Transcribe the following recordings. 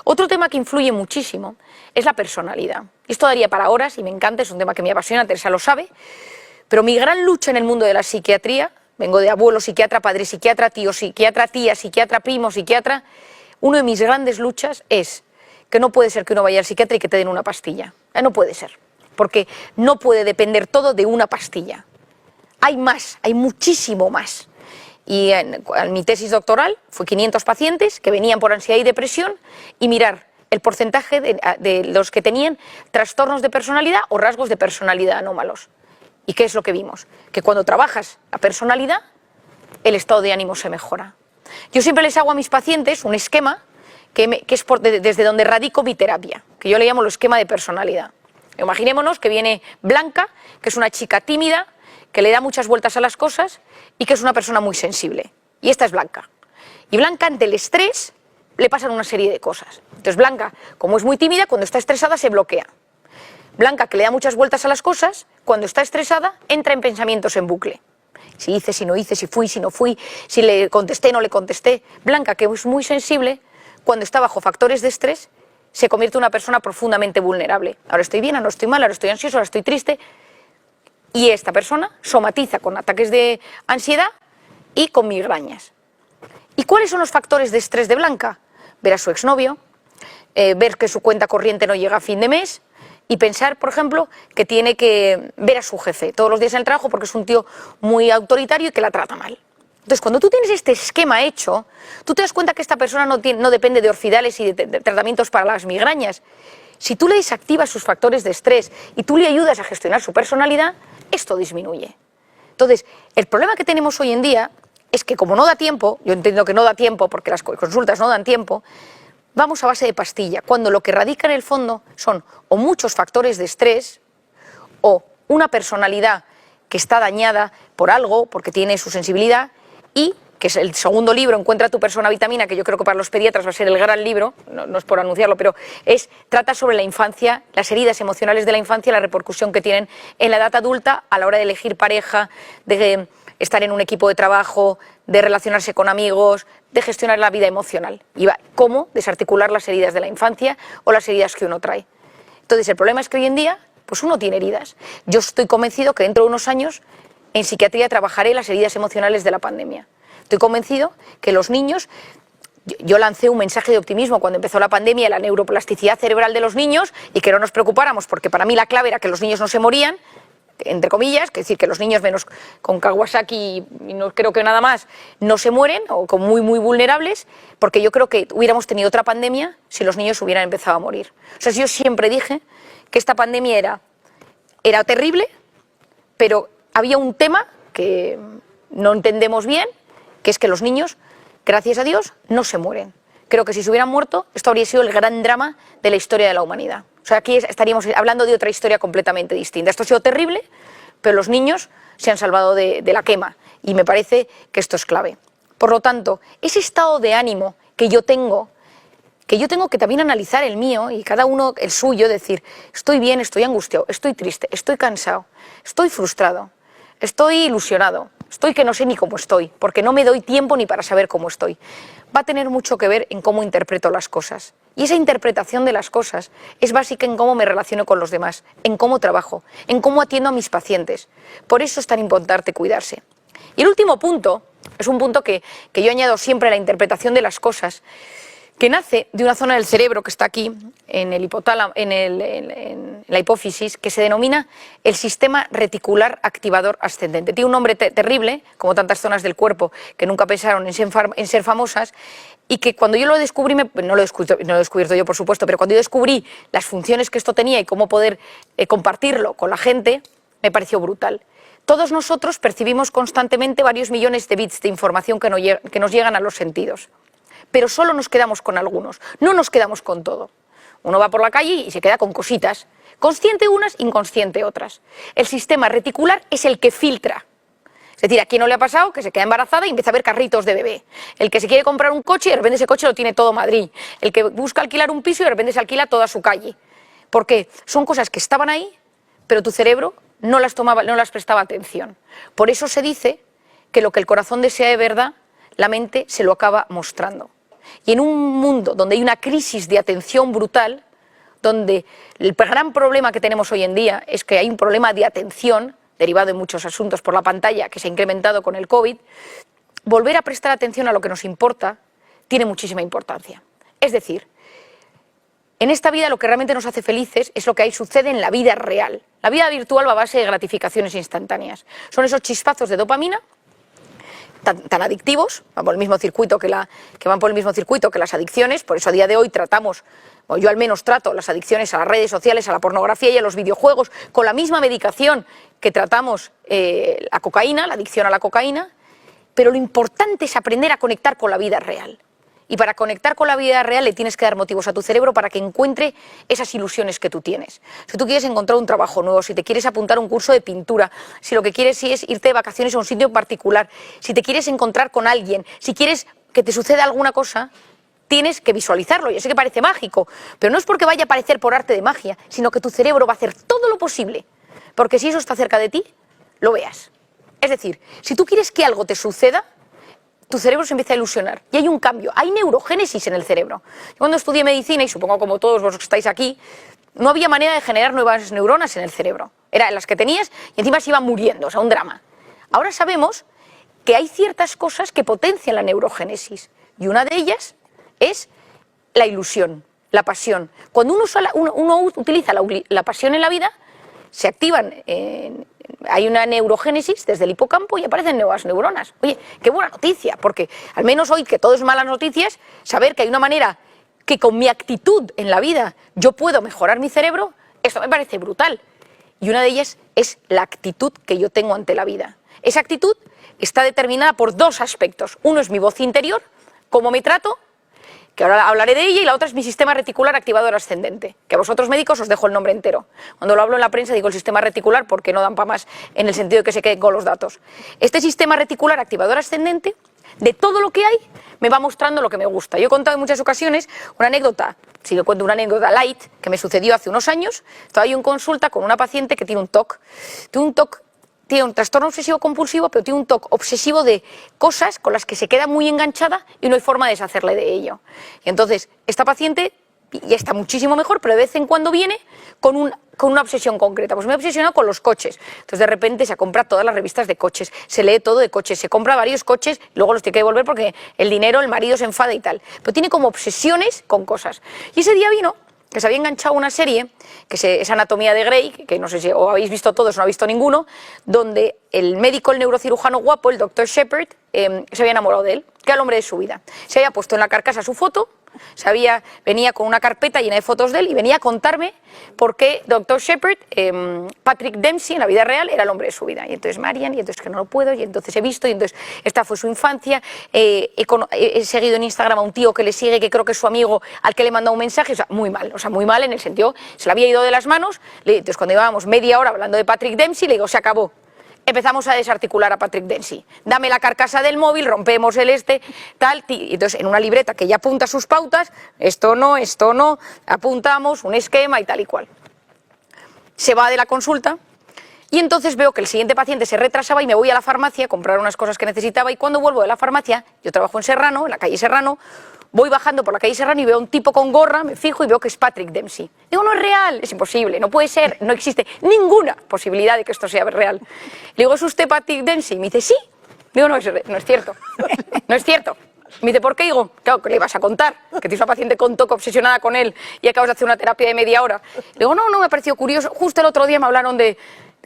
Otro tema que influye muchísimo es la personalidad. Esto daría para horas y me encanta, es un tema que me apasiona, Teresa lo sabe, pero mi gran lucha en el mundo de la psiquiatría, vengo de abuelo psiquiatra, padre psiquiatra, tío psiquiatra, tía psiquiatra, primo psiquiatra, una de mis grandes luchas es que no puede ser que uno vaya al psiquiatra y que te den una pastilla. No puede ser, porque no puede depender todo de una pastilla. Hay más, hay muchísimo más. Y en mi tesis doctoral fue 500 pacientes que venían por ansiedad y depresión y mirar el porcentaje de los que tenían trastornos de personalidad o rasgos de personalidad anómalos. ¿Y qué es lo que vimos? Que cuando trabajas la personalidad, el estado de ánimo se mejora. Yo siempre les hago a mis pacientes un esquema que es desde donde radico mi terapia, que yo le llamo el esquema de personalidad. Imaginémonos que viene Blanca, que es una chica tímida, que le da muchas vueltas a las cosas y que es una persona muy sensible. Y esta es Blanca. Y Blanca, ante el estrés, le pasan una serie de cosas. Entonces Blanca, como es muy tímida, cuando está estresada se bloquea. Blanca, que le da muchas vueltas a las cosas, cuando está estresada, entra en pensamientos en bucle. Si hice, si no hice, si fui, si no fui, si le contesté, no le contesté. Blanca, que es muy sensible, cuando está bajo factores de estrés, se convierte en una persona profundamente vulnerable. Ahora estoy bien, ahora estoy mal, ahora estoy ansioso, ahora estoy triste. Y esta persona somatiza con ataques de ansiedad y con migrañas. ¿Y cuáles son los factores de estrés de Blanca? Ver a su exnovio, ver que su cuenta corriente no llega a fin de mes y pensar, por ejemplo, que tiene que ver a su jefe todos los días en el trabajo porque es un tío muy autoritario y que la trata mal. Entonces, cuando tú tienes este esquema hecho, tú te das cuenta que esta persona no depende de orfidales y de tratamientos para las migrañas. Si tú le desactivas sus factores de estrés y tú le ayudas a gestionar su personalidad, esto disminuye. Entonces, el problema que tenemos hoy en día es que como no da tiempo, yo entiendo que no da tiempo porque las consultas no dan tiempo, vamos a base de pastilla, cuando lo que radica en el fondo son o muchos factores de estrés o una personalidad que está dañada por algo, porque tiene su sensibilidad, y que es el segundo libro, Encuentra tu persona vitamina, que yo creo que para los pediatras va a ser el gran libro, no es por anunciarlo, pero trata sobre la infancia, las heridas emocionales de la infancia, la repercusión que tienen en la edad adulta a la hora de elegir pareja, de estar en un equipo de trabajo, de relacionarse con amigos, de gestionar la vida emocional. Y cómo desarticular las heridas de la infancia o las heridas que uno trae. Entonces, el problema es que hoy en día, pues uno tiene heridas. Yo estoy convencido que dentro de unos años en psiquiatría trabajaré las heridas emocionales de la pandemia. Estoy convencido que los niños, yo lancé un mensaje de optimismo cuando empezó la pandemia, la neuroplasticidad cerebral de los niños, y que no nos preocupáramos porque para mí la clave era que los niños no se morían, entre comillas, que es decir, que los niños menos con Kawasaki y no creo que nada más, no se mueren o con muy vulnerables, porque yo creo que hubiéramos tenido otra pandemia si los niños hubieran empezado a morir. O sea, yo siempre dije que esta pandemia era terrible, pero había un tema que no entendemos bien, que es que los niños, gracias a Dios, no se mueren. Creo que si se hubieran muerto, esto habría sido el gran drama de la historia de la humanidad. O sea, aquí estaríamos hablando de otra historia completamente distinta. Esto ha sido terrible, pero los niños se han salvado de la quema y me parece que esto es clave. Por lo tanto, ese estado de ánimo que yo tengo que también analizar el mío y cada uno el suyo, decir, estoy bien, estoy angustiado, estoy triste, estoy cansado, estoy frustrado, estoy ilusionado, estoy que no sé ni cómo estoy, porque no me doy tiempo ni para saber cómo estoy. Va a tener mucho que ver en cómo interpreto las cosas. Y esa interpretación de las cosas es básica en cómo me relaciono con los demás, en cómo trabajo, en cómo atiendo a mis pacientes. Por eso es tan importante cuidarse. Y el último punto, es un punto que yo añado siempre a la interpretación de las cosas, que nace de una zona del cerebro que está aquí, en el hipotálamo, en la hipófisis, que se denomina el sistema reticular activador ascendente. Tiene un nombre terrible, como tantas zonas del cuerpo que nunca pensaron en ser famosas, y que cuando yo lo descubrí, no lo he descubierto yo por supuesto, pero cuando yo descubrí las funciones que esto tenía y cómo poder compartirlo con la gente, me pareció brutal. Todos nosotros percibimos constantemente varios millones de bits de información que nos llegan a los sentidos. Pero solo nos quedamos con algunos, no nos quedamos con todo. Uno va por la calle y se queda con cositas, consciente unas, inconsciente otras. El sistema reticular es el que filtra. Es decir, ¿a quién no le ha pasado que se queda embarazada y empieza a ver carritos de bebé? El que se quiere comprar un coche y de repente ese coche lo tiene todo Madrid. El que busca alquilar un piso y de repente se alquila toda su calle. Porque son cosas que estaban ahí, pero tu cerebro no las prestaba atención. Por eso se dice que lo que el corazón desea de verdad, la mente se lo acaba mostrando. Y en un mundo donde hay una crisis de atención brutal, donde el gran problema que tenemos hoy en día es que hay un problema de atención, derivado de muchos asuntos por la pantalla, que se ha incrementado con el COVID, volver a prestar atención a lo que nos importa tiene muchísima importancia. Es decir, en esta vida lo que realmente nos hace felices es lo que ahí sucede en la vida real. La vida virtual va a base de gratificaciones instantáneas. Son esos chispazos de dopamina tan adictivos, van por el mismo circuito que van por el mismo circuito que las adicciones. Por eso a día de hoy tratamos, o yo al menos trato, las adicciones a las redes sociales, a la pornografía y a los videojuegos con la misma medicación que tratamos la cocaína, la adicción a la cocaína. Pero lo importante es aprender a conectar con la vida real. Y para conectar con la vida real le tienes que dar motivos a tu cerebro para que encuentre esas ilusiones que tú tienes. Si tú quieres encontrar un trabajo nuevo, si te quieres apuntar a un curso de pintura, si lo que quieres es irte de vacaciones a un sitio en particular, si te quieres encontrar con alguien, si quieres que te suceda alguna cosa, tienes que visualizarlo. Yo sé que parece mágico, pero no es porque vaya a aparecer por arte de magia, sino que tu cerebro va a hacer todo lo posible, porque si eso está cerca de ti, lo veas. Es decir, si tú quieres que algo te suceda, tu cerebro se empieza a ilusionar y hay un cambio, hay neurogénesis en el cerebro. Yo cuando estudié medicina, y supongo como todos vosotros que estáis aquí, no había manera de generar nuevas neuronas en el cerebro. Eran las que tenías y encima se iban muriendo, o sea, un drama. Ahora sabemos que hay ciertas cosas que potencian la neurogénesis y una de ellas es la ilusión, la pasión. Cuando uno utiliza la pasión en la vida, se activan, hay una neurogénesis desde el hipocampo y aparecen nuevas neuronas. Oye, qué buena noticia, porque al menos hoy, que todo es malas noticias, saber que hay una manera que con mi actitud en la vida yo puedo mejorar mi cerebro, esto me parece brutal. Y una de ellas es la actitud que yo tengo ante la vida. Esa actitud está determinada por dos aspectos. Uno es mi voz interior, cómo me trato, que ahora hablaré de ella, y la otra es mi sistema reticular activador ascendente, que a vosotros médicos os dejo el nombre entero. Cuando lo hablo en la prensa digo el sistema reticular porque no dan para más en el sentido de que se queden con los datos. Este sistema reticular activador ascendente, de todo lo que hay, me va mostrando lo que me gusta. Yo he contado en muchas ocasiones una anécdota, si yo cuento una anécdota light, que me sucedió hace unos años. Estaba yo en consulta con una paciente que tiene un TOC. Tiene un trastorno obsesivo compulsivo, pero tiene un TOC obsesivo de cosas con las que se queda muy enganchada y no hay forma de deshacerle de ello. Y entonces, esta paciente ya está muchísimo mejor, pero de vez en cuando viene con una obsesión concreta. Pues me he obsesionado con los coches. Entonces, de repente se compra todas las revistas de coches, se lee todo de coches, se compra varios coches, luego los tiene que devolver porque el dinero, el marido se enfada y tal. Pero tiene como obsesiones con cosas. Y ese día vino que se había enganchado una serie, que es Anatomía de Grey, que no sé si o habéis visto todos o no ha visto ninguno, donde el médico, el neurocirujano guapo, el Dr. Shepard, se había enamorado de él, que era el hombre de su vida. Se había puesto en la carcasa su foto, venía con una carpeta llena de fotos de él y venía a contarme por qué Dr. Shepard, Patrick Dempsey, en la vida real, era el hombre de su vida. Y entonces Marian, y entonces que no lo puedo, y entonces he visto, y entonces esta fue su infancia. He seguido en Instagram a un tío que le sigue, que creo que es su amigo, al que le he mandado un mensaje. O sea, muy mal en el sentido, se le había ido de las manos. Entonces, cuando llevábamos media hora hablando de Patrick Dempsey, le digo, se acabó. Empezamos a desarticular a Patrick Dempsey. Dame la carcasa del móvil, rompemos tal. Y entonces, en una libreta que ya apunta sus pautas, esto no, apuntamos un esquema y tal y cual. Se va de la consulta y entonces veo que el siguiente paciente se retrasaba y me voy a la farmacia a comprar unas cosas que necesitaba, y cuando vuelvo de la farmacia, yo trabajo en Serrano, en la calle Serrano, voy bajando por la calle Serrano y veo a un tipo con gorra, me fijo y veo que es Patrick Dempsey. Digo, no es real, es imposible, no puede ser, no existe ninguna posibilidad de que esto sea real. Le digo, ¿es usted Patrick Dempsey? Me dice, sí. Digo, no es cierto, no es cierto. Me dice, ¿por qué? Digo, claro, ¿qué le ibas a contar? Que tienes una paciente con TOC obsesionada con él y acabas de hacer una terapia de media hora. Le digo, no, me ha parecido curioso, justo el otro día me hablaron de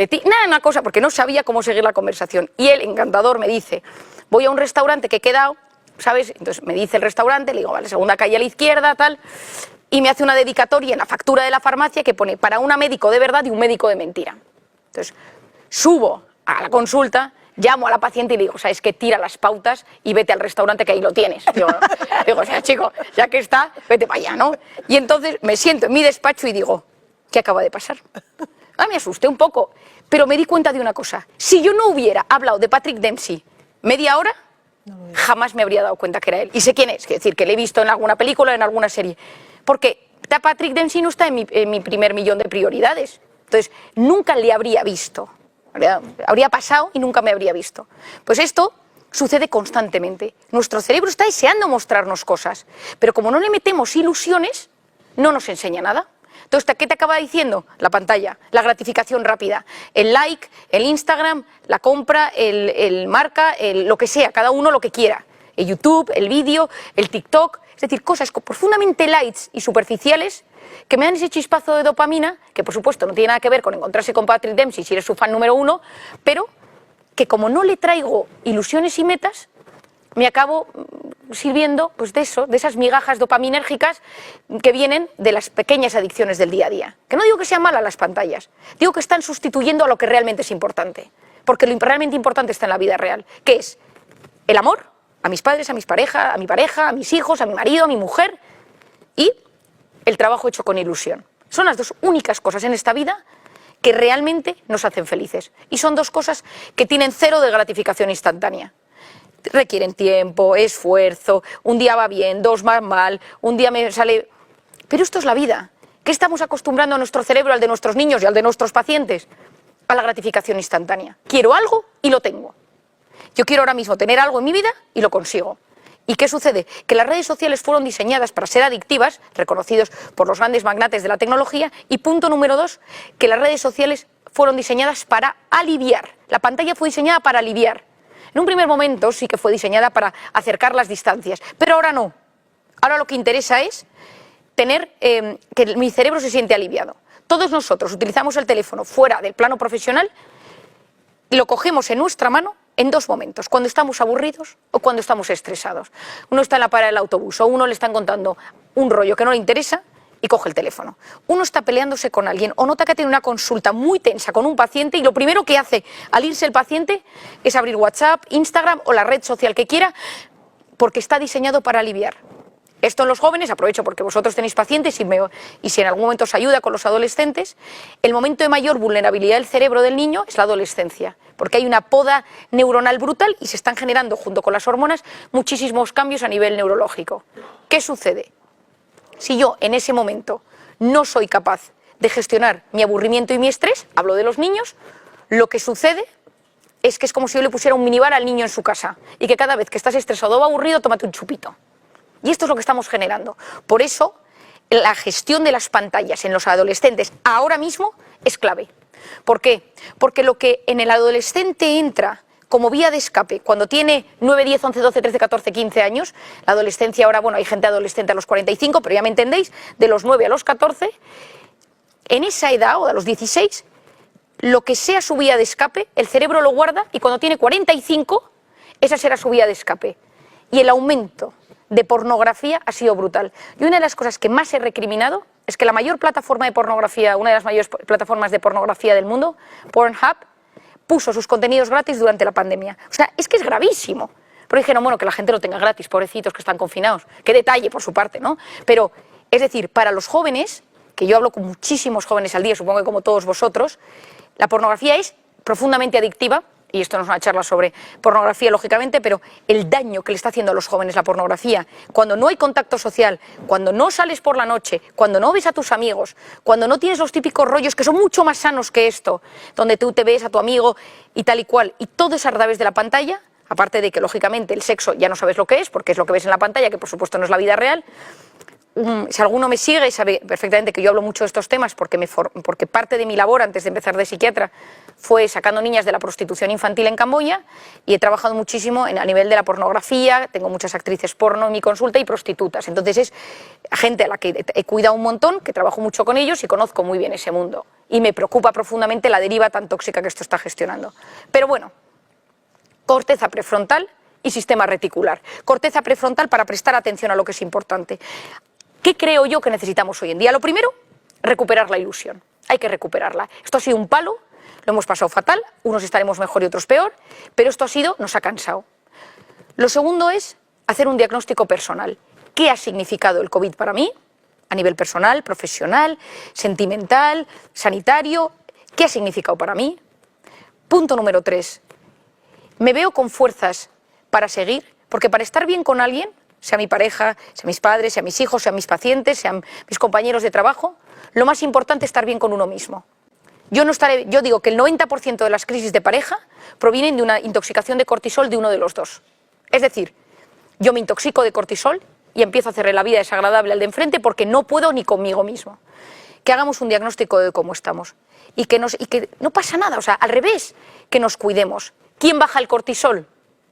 ti. Nada, una cosa, porque no sabía cómo seguir la conversación. Y él, encantador, me dice, voy a un restaurante que he quedado, ¿sabes? Entonces me dice el restaurante, le digo, vale, segunda calle a la izquierda, tal, y me hace una dedicatoria en la factura de la farmacia que pone para un médico de verdad y un médico de mentira. Entonces subo a la consulta, llamo a la paciente y le digo, ¿sabes qué? Tira las pautas y vete al restaurante que ahí lo tienes. Digo, o sea, chico, ya que está, vete para allá, ¿no? Y entonces me siento en mi despacho y digo, ¿qué acaba de pasar? Me asusté un poco, pero me di cuenta de una cosa. Si yo no hubiera hablado de Patrick Dempsey media hora, jamás me habría dado cuenta que era él. Y sé quién es, es decir, que le he visto en alguna película, en alguna serie. Porque Patrick Dempsey no está en mi primer millón de prioridades. Entonces, nunca le habría visto. Habría pasado y nunca me habría visto. Pues esto sucede constantemente. Nuestro cerebro está deseando mostrarnos cosas, pero como no le metemos ilusiones, no nos enseña nada. Entonces, ¿qué te acaba diciendo? La pantalla, la gratificación rápida, el like, el Instagram, la compra, el marca, lo que sea, cada uno lo que quiera. El YouTube, el vídeo, el TikTok, es decir, cosas profundamente lights y superficiales que me dan ese chispazo de dopamina, que por supuesto no tiene nada que ver con encontrarse con Patrick Dempsey si eres su fan número 1, pero que como no le traigo ilusiones y metas, me acabo sirviendo pues de eso, de esas migajas dopaminérgicas que vienen de las pequeñas adicciones del día a día. Que no digo que sean malas las pantallas, digo que están sustituyendo a lo que realmente es importante, porque lo realmente importante está en la vida real, que es el amor a mis padres, a mi pareja, a mis hijos, a mi marido, a mi mujer, y el trabajo hecho con ilusión. Son las dos únicas cosas en esta vida que realmente nos hacen felices. Y son dos cosas que tienen cero de gratificación instantánea. Requieren tiempo, esfuerzo, un día va bien, dos va mal, un día me sale... Pero esto es la vida. ¿Qué estamos acostumbrando a nuestro cerebro, al de nuestros niños y al de nuestros pacientes? A la gratificación instantánea. Quiero algo y lo tengo. Yo quiero ahora mismo tener algo en mi vida y lo consigo. ¿Y qué sucede? Que las redes sociales fueron diseñadas para ser adictivas, reconocidos por los grandes magnates de la tecnología, y punto número 2, que las redes sociales fueron diseñadas para aliviar. La pantalla fue diseñada para aliviar. En un primer momento sí que fue diseñada para acercar las distancias, pero ahora no. Ahora lo que interesa es tener que mi cerebro se siente aliviado. Todos nosotros utilizamos el teléfono fuera del plano profesional, lo cogemos en nuestra mano en dos momentos, cuando estamos aburridos o cuando estamos estresados. Uno está en la parada del autobús o uno le están contando un rollo que no le interesa y coge el teléfono. Uno está peleándose con alguien o nota que tiene una consulta muy tensa con un paciente y lo primero que hace al irse el paciente es abrir WhatsApp, Instagram o la red social que quiera, porque está diseñado para aliviar. Esto en los jóvenes, aprovecho porque vosotros tenéis pacientes y si en algún momento os ayuda con los adolescentes, el momento de mayor vulnerabilidad del cerebro del niño es la adolescencia, porque hay una poda neuronal brutal y se están generando, junto con las hormonas, muchísimos cambios a nivel neurológico. ¿Qué sucede? Si yo en ese momento no soy capaz de gestionar mi aburrimiento y mi estrés, hablo de los niños, lo que sucede es que es como si yo le pusiera un minibar al niño en su casa y que cada vez que estás estresado o aburrido, tómate un chupito. Y esto es lo que estamos generando. Por eso, la gestión de las pantallas en los adolescentes ahora mismo es clave. ¿Por qué? Porque lo que en el adolescente entra como vía de escape cuando tiene 9, 10, 11, 12, 13, 14, 15 años, la adolescencia ahora, bueno, hay gente adolescente a los 45, pero ya me entendéis, de los 9 a los 14, en esa edad, o a los 16, lo que sea su vía de escape, el cerebro lo guarda y cuando tiene 45, esa será su vía de escape. Y el aumento de pornografía ha sido brutal. Y una de las cosas que más he recriminado es que la mayor plataforma de pornografía, una de las mayores plataformas de pornografía del mundo, Pornhub, puso sus contenidos gratis durante la pandemia. O sea, es que es gravísimo. Pero dijeron, bueno, que la gente lo tenga gratis, pobrecitos que están confinados. Qué detalle por su parte, ¿no? Pero, es decir, para los jóvenes, que yo hablo con muchísimos jóvenes al día, supongo que como todos vosotros, la pornografía es profundamente adictiva. Y esto no es una charla sobre pornografía, lógicamente, pero el daño que le está haciendo a los jóvenes la pornografía, cuando no hay contacto social, cuando no sales por la noche, cuando no ves a tus amigos, cuando no tienes los típicos rollos que son mucho más sanos que esto, donde tú te ves a tu amigo y tal y cual, y todo es a través de la pantalla, aparte de que, lógicamente, el sexo ya no sabes lo que es, porque es lo que ves en la pantalla, que por supuesto no es la vida real. Si alguno me sigue sabe perfectamente que yo hablo mucho de estos temas porque parte de mi labor antes de empezar de psiquiatra fue sacando niñas de la prostitución infantil en Camboya y he trabajado muchísimo a nivel de la pornografía, tengo muchas actrices porno en mi consulta y prostitutas, entonces es gente a la que he cuidado un montón, que trabajo mucho con ellos y conozco muy bien ese mundo y me preocupa profundamente la deriva tan tóxica que esto está gestionando. Pero bueno, corteza prefrontal y sistema reticular. Corteza prefrontal para prestar atención a lo que es importante. ¿Qué creo yo que necesitamos hoy en día? Lo primero, recuperar la ilusión. Hay que recuperarla. Esto ha sido un palo, lo hemos pasado fatal, unos estaremos mejor y otros peor, pero esto nos ha cansado. Lo segundo es hacer un diagnóstico personal. ¿Qué ha significado el COVID para mí? A nivel personal, profesional, sentimental, sanitario. ¿Qué ha significado para mí? Punto número 3. ¿Me veo con fuerzas para seguir? Porque para estar bien con alguien, sea mi pareja, sea mis padres, sea mis hijos, sean mis pacientes, sean mis compañeros de trabajo, lo más importante es estar bien con uno mismo. Yo digo que el 90% de las crisis de pareja provienen de una intoxicación de cortisol de uno de los dos. Es decir, yo me intoxico de cortisol y empiezo a hacerle la vida desagradable al de enfrente porque no puedo ni conmigo mismo. Que hagamos un diagnóstico de cómo estamos y que no pasa nada, o sea, al revés, que nos cuidemos. ¿Quién baja el cortisol?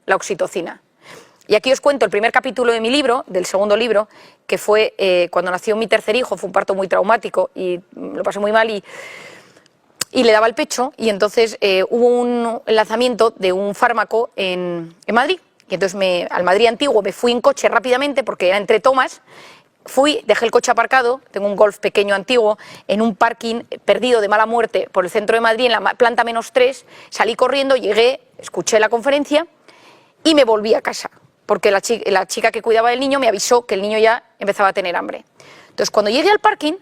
La oxitocina. Y aquí os cuento el primer capítulo de mi libro, del segundo libro, que fue cuando nació mi tercer hijo, fue un parto muy traumático y lo pasé muy mal y le daba el pecho y entonces hubo un lanzamiento de un fármaco en Madrid. Y entonces al Madrid antiguo me fui en coche rápidamente porque era entre tomas. Dejé el coche aparcado, tengo un Golf pequeño antiguo, en un parking perdido de mala muerte por el centro de Madrid, en la planta -3, salí corriendo, llegué, escuché la conferencia y me volví a casa, porque la chica que cuidaba del niño me avisó que el niño ya empezaba a tener hambre. Entonces cuando llegué al parking,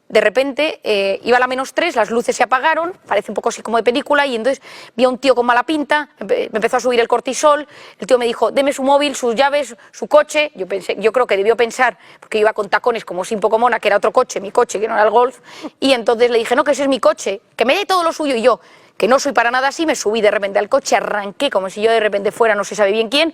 de repente iba a la -3, las luces se apagaron, parece un poco así como de película, y entonces vi a un tío con mala pinta, me empezó a subir el cortisol, el tío me dijo, deme su móvil, sus llaves, su coche, yo creo que debió pensar, porque iba con tacones como sin poco mona, que era otro coche, mi coche, que no era el Golf, y entonces le dije, no, que ese es mi coche, que me dé todo lo suyo, y yo, que no soy para nada así, me subí de repente al coche, arranqué como si yo de repente fuera no se sabe bien quién,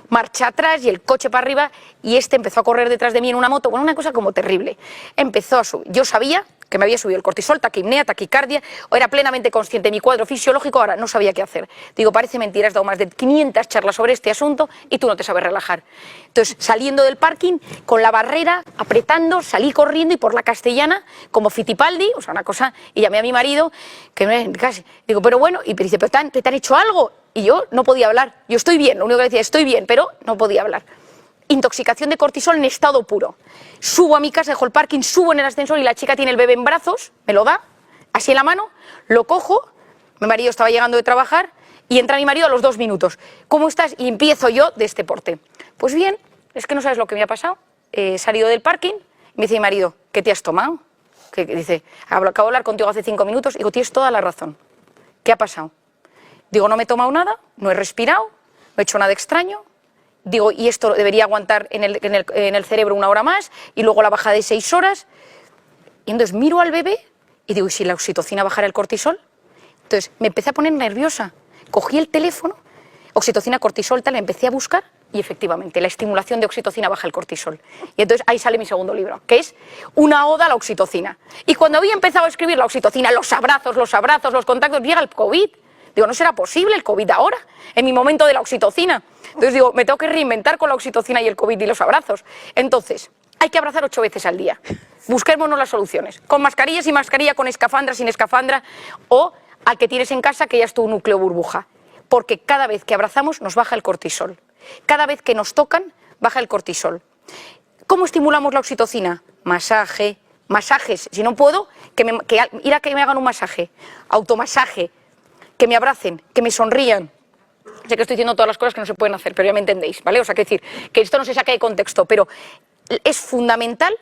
marcha atrás y el coche para arriba y este empezó a correr detrás de mí en una moto, bueno, una cosa como terrible. Empezó a subir, yo sabía que me había subido el cortisol, taquipnea, taquicardia, o era plenamente consciente de mi cuadro fisiológico, ahora no sabía qué hacer. Digo, parece mentira, has dado más de 500 charlas sobre este asunto y tú no te sabes relajar. Entonces, saliendo del parking, con la barrera, apretando, salí corriendo y por la Castellana, como Fittipaldi, o sea, una cosa, y llamé a mi marido, que me casi, digo, pero bueno, y me dice, ¿pero te han hecho algo? Y yo no podía hablar, yo estoy bien, lo único que decía, estoy bien, pero no podía hablar. Intoxicación de cortisol en estado puro. Subo a mi casa, dejo el parking, subo en el ascensor y la chica tiene el bebé en brazos, me lo da, así en la mano, lo cojo, mi marido estaba llegando de trabajar y entra mi marido a los 2 minutos. ¿Cómo estás? Y empiezo yo de este porte. Pues bien, es que no sabes lo que me ha pasado. He salido del parking y me dice mi marido, ¿qué te has tomado? Que dice, acabo de hablar contigo hace 5 minutos y digo, tienes toda la razón. ¿Qué ha pasado? Digo, no me he tomado nada, no he respirado, no he hecho nada extraño. Digo, y esto debería aguantar en el cerebro 1 hora más, y luego la bajada de 6 horas. Y entonces miro al bebé y digo, ¿y si la oxitocina bajara el cortisol? Entonces me empecé a poner nerviosa. Cogí el teléfono, oxitocina, cortisol, tal, empecé a buscar, y efectivamente, la estimulación de oxitocina baja el cortisol. Y entonces ahí sale mi segundo libro, que es una oda a la oxitocina. Y cuando había empezado a escribir la oxitocina, los abrazos, los contactos, llega el COVID. Digo, no será posible el COVID ahora, en mi momento de la oxitocina. Entonces digo, me tengo que reinventar con la oxitocina y el COVID y los abrazos. Entonces, hay que abrazar 8 veces al día. Busquémonos las soluciones. Con mascarillas y mascarilla, con escafandra, sin escafandra, o al que tienes en casa que ya es tu núcleo burbuja. Porque cada vez que abrazamos nos baja el cortisol. Cada vez que nos tocan, baja el cortisol. ¿Cómo estimulamos la oxitocina? Masajes. Si no puedo, ir a que me hagan un masaje. Automasaje. Que me abracen, que me sonrían. Sé que estoy diciendo todas las cosas que no se pueden hacer, pero ya me entendéis, ¿vale? O sea, que decir, que esto no se saque de contexto, pero es fundamental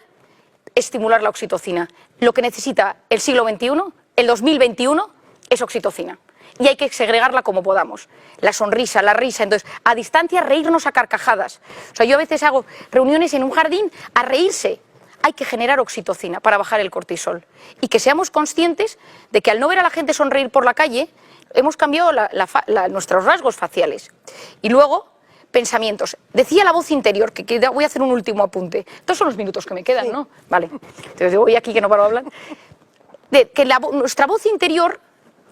estimular la oxitocina. Lo que necesita el siglo XXI, el 2021, es oxitocina. Y hay que segregarla como podamos. La sonrisa, la risa, entonces, a distancia reírnos a carcajadas. O sea, yo a veces hago reuniones en un jardín a reírse. Hay que generar oxitocina para bajar el cortisol. Y que seamos conscientes de que al no ver a la gente sonreír por la calle, hemos cambiado nuestros rasgos faciales. Y luego, pensamientos. Decía la voz interior, que voy a hacer un último apunte. Estos son los minutos que me quedan, sí, ¿no? Vale. Entonces voy aquí que no paro de hablar. Que nuestra voz interior,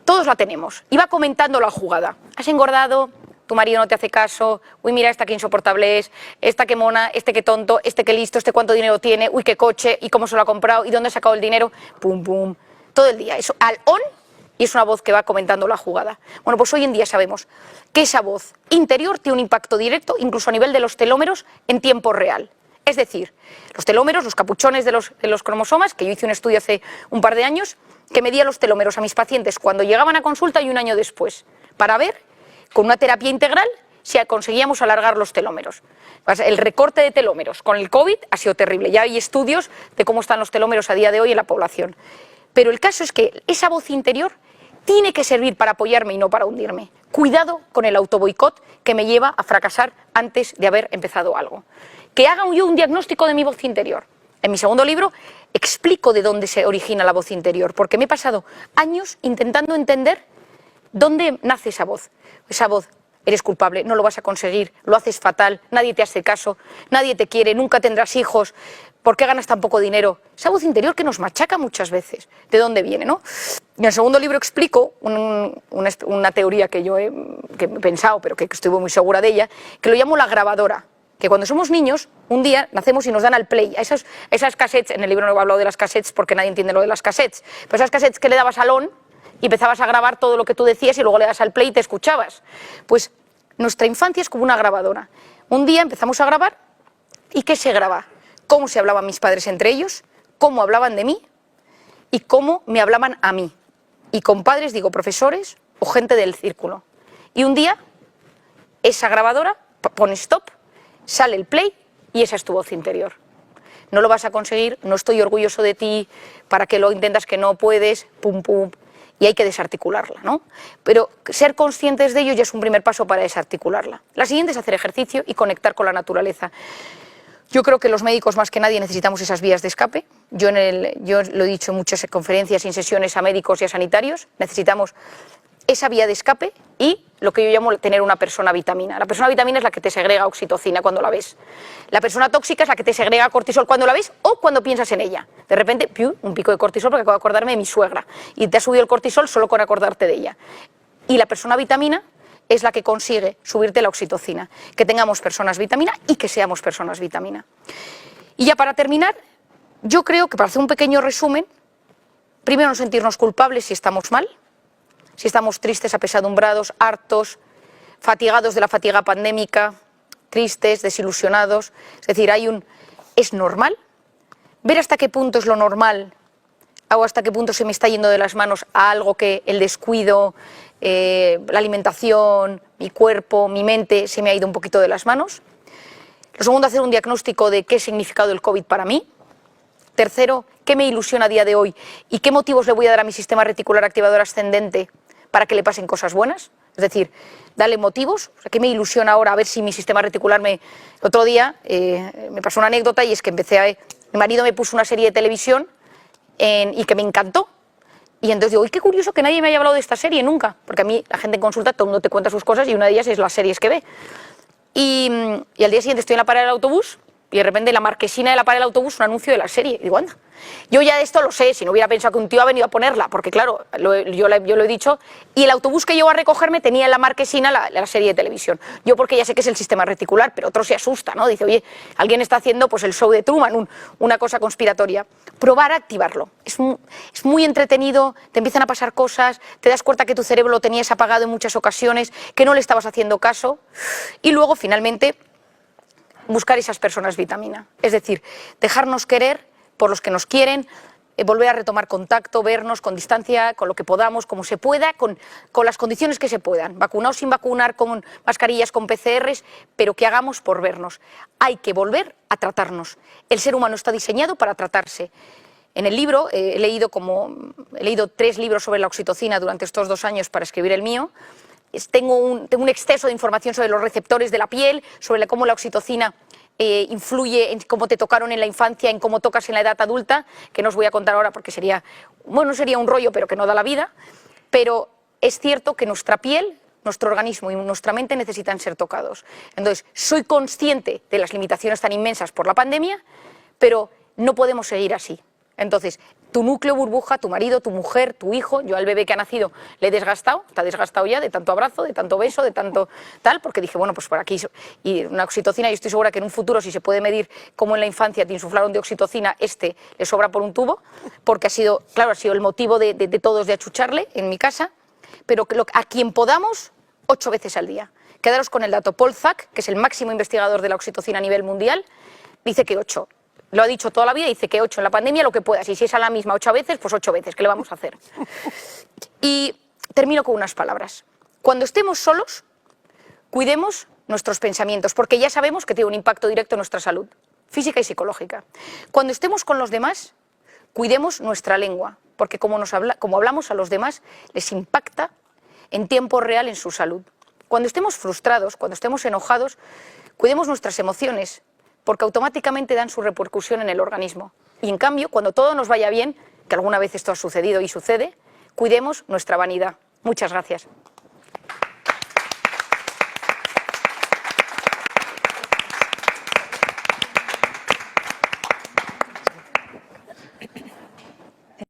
todos la tenemos. Y va comentando la jugada. Has engordado, tu marido no te hace caso, uy, mira esta que insoportable es, esta que mona, este que tonto, este que listo, este cuánto dinero tiene, uy, qué coche, y cómo se lo ha comprado, y dónde ha sacado el dinero, pum, pum. Todo el día. Eso al on. Y es una voz que va comentando la jugada. Bueno, pues hoy en día sabemos que esa voz interior tiene un impacto directo, incluso a nivel de los telómeros, en tiempo real. Es decir, los telómeros, los capuchones de los cromosomas, que yo hice un estudio hace un par de años, que medía los telómeros a mis pacientes cuando llegaban a consulta y un año después, para ver, con una terapia integral, si conseguíamos alargar los telómeros. El recorte de telómeros con el COVID ha sido terrible. Ya hay estudios de cómo están los telómeros a día de hoy en la población. Pero el caso es que esa voz interior tiene que servir para apoyarme y no para hundirme. Cuidado con el autoboicot que me lleva a fracasar antes de haber empezado algo. Que haga yo un diagnóstico de mi voz interior. En mi segundo libro explico de dónde se origina la voz interior, porque me he pasado años intentando entender dónde nace esa voz. Esa voz, eres culpable, no lo vas a conseguir, lo haces fatal, nadie te hace caso, nadie te quiere, nunca tendrás hijos, ¿por qué ganas tan poco dinero? Esa voz interior que nos machaca muchas veces. ¿De dónde viene, no? En el segundo libro explico una teoría que yo he pensado, pero que estoy muy segura de ella, que lo llamo la grabadora. Que cuando somos niños, un día nacemos y nos dan al play, a esas cassettes, en el libro no he hablado de las cassettes porque nadie entiende lo de las cassettes, pero esas cassettes que le dabas al on y empezabas a grabar todo lo que tú decías y luego le das al play y te escuchabas. Pues nuestra infancia es como una grabadora. Un día empezamos a grabar y ¿qué se graba? Cómo se hablaban mis padres entre ellos, cómo hablaban de mí y cómo me hablaban a mí. Y con padres digo profesores o gente del círculo. Y un día esa grabadora pone stop, sale el play y esa es tu voz interior. No lo vas a conseguir, no estoy orgulloso de ti, para que lo intentas que no puedes, pum pum, y hay que desarticularla, ¿no? Pero ser conscientes de ello ya es un primer paso para desarticularla. La siguiente es hacer ejercicio y conectar con la naturaleza. Yo creo que los médicos más que nadie necesitamos esas vías de escape. Yo lo he dicho en muchas conferencias y en sesiones a médicos y a sanitarios, necesitamos esa vía de escape y lo que yo llamo tener una persona vitamina. La persona vitamina es la que te segrega oxitocina cuando la ves. La persona tóxica es la que te segrega cortisol cuando la ves o cuando piensas en ella. De repente, un pico de cortisol porque acabo de acordarme de mi suegra y te ha subido el cortisol solo con acordarte de ella. Y la persona vitamina es la que consigue subirte la oxitocina. Que tengamos personas vitamina y que seamos personas vitamina. Y ya para terminar, yo creo que para hacer un pequeño resumen, primero no sentirnos culpables si estamos mal, si estamos tristes, apesadumbrados, hartos, fatigados de la fatiga pandémica, tristes, desilusionados. Es decir, es normal. Ver hasta qué punto es lo normal o hasta qué punto se me está yendo de las manos a algo que el descuido, la alimentación, mi cuerpo, mi mente se me ha ido un poquito de las manos. Lo segundo, hacer un diagnóstico de qué ha significado el COVID para mí. Tercero, qué me ilusiona a día de hoy y qué motivos le voy a dar a mi sistema reticular activador ascendente para que le pasen cosas buenas. Es decir, darle motivos. O sea, qué me ilusiona ahora a ver si mi sistema reticular El otro día me pasó una anécdota y es que mi marido me puso una serie de televisión y que me encantó. Y entonces digo, uy, qué curioso que nadie me haya hablado de esta serie nunca. Porque a mí la gente en consulta, todo el mundo te cuenta sus cosas y una de ellas es las series que ve. Y al día siguiente estoy en la parada del autobús y de repente en la marquesina de la parada del autobús un anuncio de la serie. Y digo, anda, yo ya de esto lo sé, si no hubiera pensado que un tío ha venido a ponerla, porque claro, yo lo he dicho, y el autobús que llegó a recogerme tenía en la marquesina la serie de televisión. Yo porque ya sé que es el sistema reticular, pero otro se asusta, ¿no? Dice, oye, alguien está haciendo pues el show de Truman, una cosa conspiratoria. Probar a activarlo. Es muy entretenido, te empiezan a pasar cosas, te das cuenta que tu cerebro lo tenías apagado en muchas ocasiones, que no le estabas haciendo caso, y luego finalmente buscar esas personas vitamina. Es decir, dejarnos querer por los que nos quieren, volver a retomar contacto, vernos con distancia, con lo que podamos, como se pueda, con las condiciones que se puedan, vacunados sin vacunar, con mascarillas, con PCRs, pero que hagamos por vernos. Hay que volver a tratarnos. El ser humano está diseñado para tratarse. En el libro he leído 3 libros sobre la oxitocina durante estos 2 años para escribir el mío. Tengo un exceso de información sobre los receptores de la piel, sobre cómo la oxitocina influye en cómo te tocaron en la infancia, en cómo tocas en la edad adulta, que no os voy a contar ahora porque sería un rollo, pero que no da la vida. Pero es cierto que nuestra piel, nuestro organismo y nuestra mente necesitan ser tocados. Entonces, soy consciente de las limitaciones tan inmensas por la pandemia, pero no podemos seguir así. Entonces, tu núcleo burbuja, tu marido, tu mujer, tu hijo, yo al bebé que ha nacido le he desgastado, está desgastado ya de tanto abrazo, de tanto beso, de tanto tal, porque dije, bueno, pues por aquí, y una oxitocina, y estoy segura que en un futuro, si se puede medir cómo en la infancia te insuflaron de oxitocina, le sobra por un tubo, porque ha sido el motivo de todos de achucharle en mi casa, pero a quien podamos, 8 veces al día. Quedaros con el dato, Paul Zak, que es el máximo investigador de la oxitocina a nivel mundial, dice que 8. Lo ha dicho toda la vida, dice que 8 en la pandemia, lo que puedas. Y si es a la misma 8 veces, pues 8 veces. ¿Qué le vamos a hacer? Y termino con unas palabras. Cuando estemos solos, cuidemos nuestros pensamientos, porque ya sabemos que tiene un impacto directo en nuestra salud, física y psicológica. Cuando estemos con los demás, cuidemos nuestra lengua, porque como hablamos a los demás, les impacta en tiempo real en su salud. Cuando estemos frustrados, cuando estemos enojados, cuidemos nuestras emociones, porque automáticamente dan su repercusión en el organismo. Y en cambio, cuando todo nos vaya bien, que alguna vez esto ha sucedido y sucede, cuidemos nuestra vanidad. Muchas gracias.